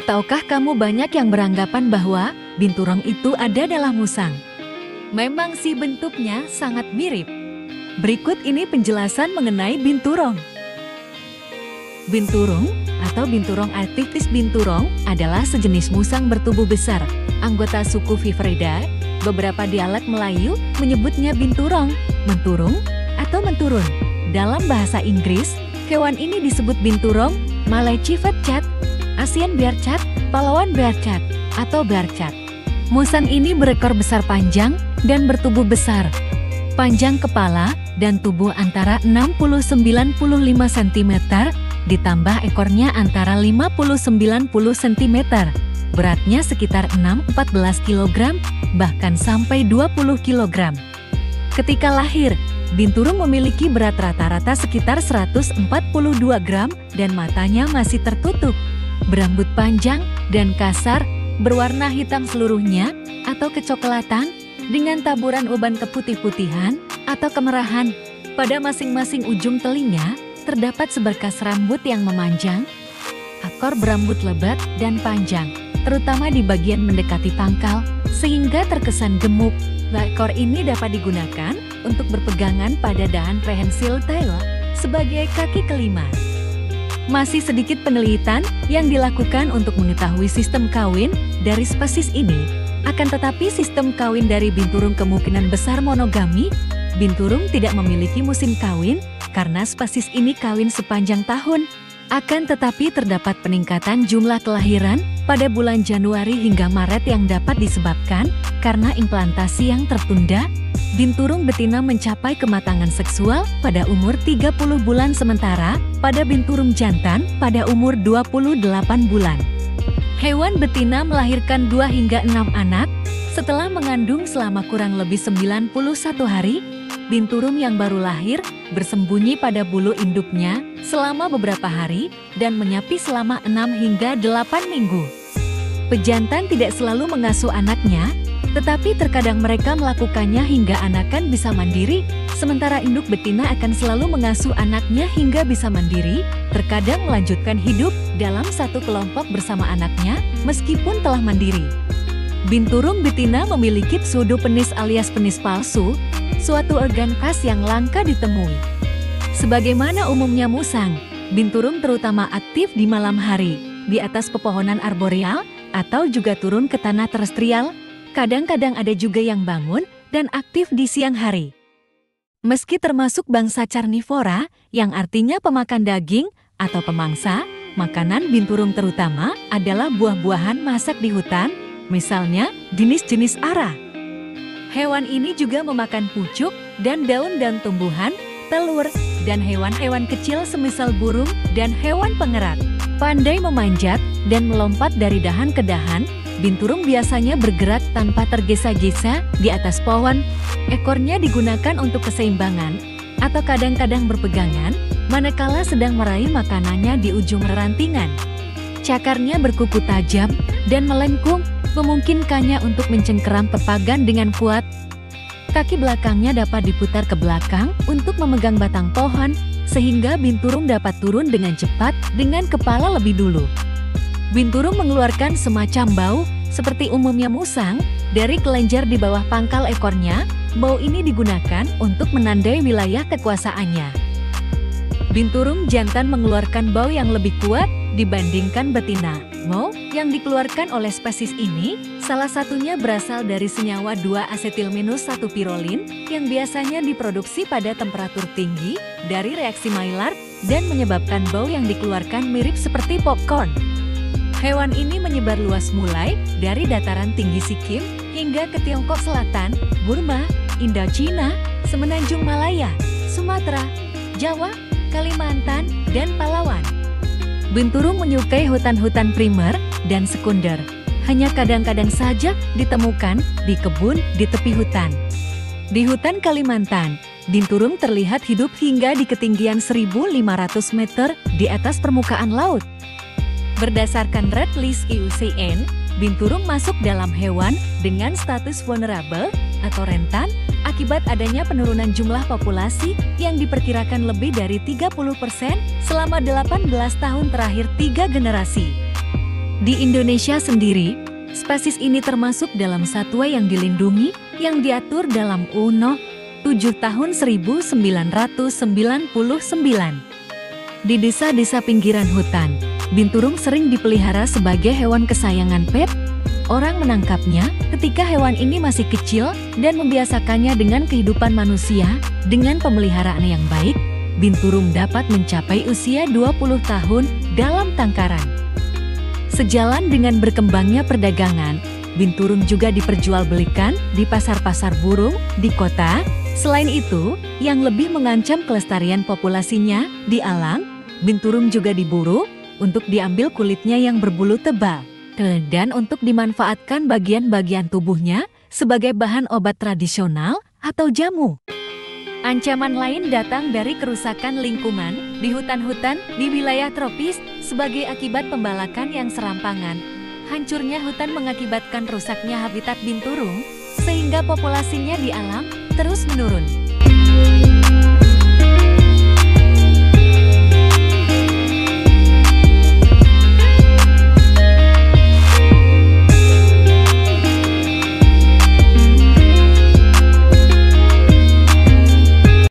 Tahukah kamu banyak yang beranggapan bahwa binturong itu ada dalam musang? Memang sih bentuknya sangat mirip. Berikut ini penjelasan mengenai binturong. Binturong atau binturong arcticus binturong adalah sejenis musang bertubuh besar, anggota suku Viperidae. Beberapa dialek Melayu menyebutnya binturong, menturung, atau menturun. Dalam bahasa Inggris, hewan ini disebut binturong, Malay civet cat, Asian bear cat, Palawan bear cat, atau bear cat. Musang ini berekor besar panjang dan bertubuh besar. Panjang kepala dan tubuh antara 60–95 cm, ditambah ekornya antara 50–90 cm. Beratnya sekitar 6–14 kg, bahkan sampai 20 kg. Ketika lahir, binturong memiliki berat rata-rata sekitar 142 gram dan matanya masih tertutup. Berambut panjang dan kasar, berwarna hitam seluruhnya atau kecoklatan, dengan taburan uban keputih-putihan atau kemerahan. Pada masing-masing ujung telinga, terdapat seberkas rambut yang memanjang. Ekor berambut lebat dan panjang, terutama di bagian mendekati pangkal, sehingga terkesan gemuk. Ekor ini dapat digunakan untuk berpegangan pada dahan prehensile tail sebagai kaki kelima. Masih sedikit penelitian yang dilakukan untuk mengetahui sistem kawin dari spesies ini. Akan tetapi sistem kawin dari binturong kemungkinan besar monogami. Binturong tidak memiliki musim kawin karena spesies ini kawin sepanjang tahun. Akan tetapi terdapat peningkatan jumlah kelahiran pada bulan Januari hingga Maret yang dapat disebabkan karena implantasi yang tertunda. Binturong betina mencapai kematangan seksual pada umur 30 bulan sementara pada binturong jantan pada umur 28 bulan. Hewan betina melahirkan 2 hingga 6 anak setelah mengandung selama kurang lebih 91 hari. Binturong yang baru lahir bersembunyi pada bulu induknya selama beberapa hari dan menyapi selama 6 hingga 8 minggu. Pejantan tidak selalu mengasuh anaknya, tetapi terkadang mereka melakukannya hingga anakan bisa mandiri, sementara induk betina akan selalu mengasuh anaknya hingga bisa mandiri, terkadang melanjutkan hidup dalam satu kelompok bersama anaknya meskipun telah mandiri. Binturong betina memiliki pseudopenis alias penis palsu, suatu organ khas yang langka ditemui. Sebagaimana umumnya musang, binturong terutama aktif di malam hari, di atas pepohonan arboreal, atau juga turun ke tanah terestrial. Kadang-kadang ada juga yang bangun dan aktif di siang hari. Meski termasuk bangsa carnivora, yang artinya pemakan daging atau pemangsa, makanan binturong terutama adalah buah-buahan masak di hutan, misalnya jenis-jenis ara. Hewan ini juga memakan pucuk dan daun-daun tumbuhan, telur, dan hewan-hewan kecil semisal burung dan hewan pengerat. Pandai memanjat dan melompat dari dahan ke dahan, binturong biasanya bergerak tanpa tergesa-gesa di atas pohon. Ekornya digunakan untuk keseimbangan atau kadang-kadang berpegangan, manakala sedang meraih makanannya di ujung rerantingan. Cakarnya berkuku tajam dan melengkung, memungkinkannya untuk mencengkeram pepagan dengan kuat. Kaki belakangnya dapat diputar ke belakang untuk memegang batang pohon, sehingga binturong dapat turun dengan cepat dengan kepala lebih dulu. Binturong mengeluarkan semacam bau, seperti umumnya musang, dari kelenjar di bawah pangkal ekornya. Bau ini digunakan untuk menandai wilayah kekuasaannya. Binturong jantan mengeluarkan bau yang lebih kuat dibandingkan betina. Bau yang dikeluarkan oleh spesies ini, salah satunya berasal dari senyawa 2-asetil-1-pirolin yang biasanya diproduksi pada temperatur tinggi dari reaksi Maillard dan menyebabkan bau yang dikeluarkan mirip seperti popcorn. Hewan ini menyebar luas mulai dari dataran tinggi Sikkim hingga ke Tiongkok Selatan, Burma, Indochina, Semenanjung Malaya, Sumatera, Jawa, Kalimantan, dan Palawan. Binturong menyukai hutan-hutan primer dan sekunder. Hanya kadang-kadang saja ditemukan di kebun di tepi hutan. Di hutan Kalimantan, binturong terlihat hidup hingga di ketinggian 1.500 meter di atas permukaan laut. Berdasarkan Red List IUCN, binturong masuk dalam hewan dengan status vulnerable atau rentan akibat adanya penurunan jumlah populasi yang diperkirakan lebih dari 30% selama 18 tahun terakhir 3 generasi. Di Indonesia sendiri, spesies ini termasuk dalam satwa yang dilindungi yang diatur dalam UNO 7 tahun 1999. Di desa-desa pinggiran hutan, binturong sering dipelihara sebagai hewan kesayangan pet. Orang menangkapnya ketika hewan ini masih kecil dan membiasakannya dengan kehidupan manusia. Dengan pemeliharaan yang baik, binturong dapat mencapai usia 20 tahun dalam tangkaran. Sejalan dengan berkembangnya perdagangan, binturong juga diperjualbelikan di pasar-pasar burung di kota. Selain itu, yang lebih mengancam kelestarian populasinya di alam, binturong juga diburu untuk diambil kulitnya yang berbulu tebal dan untuk dimanfaatkan bagian-bagian tubuhnya sebagai bahan obat tradisional atau jamu. Ancaman lain datang dari kerusakan lingkungan di hutan-hutan di wilayah tropis sebagai akibat pembalakan yang serampangan. Hancurnya hutan mengakibatkan rusaknya habitat binturong, sehingga populasinya di alam terus menurun.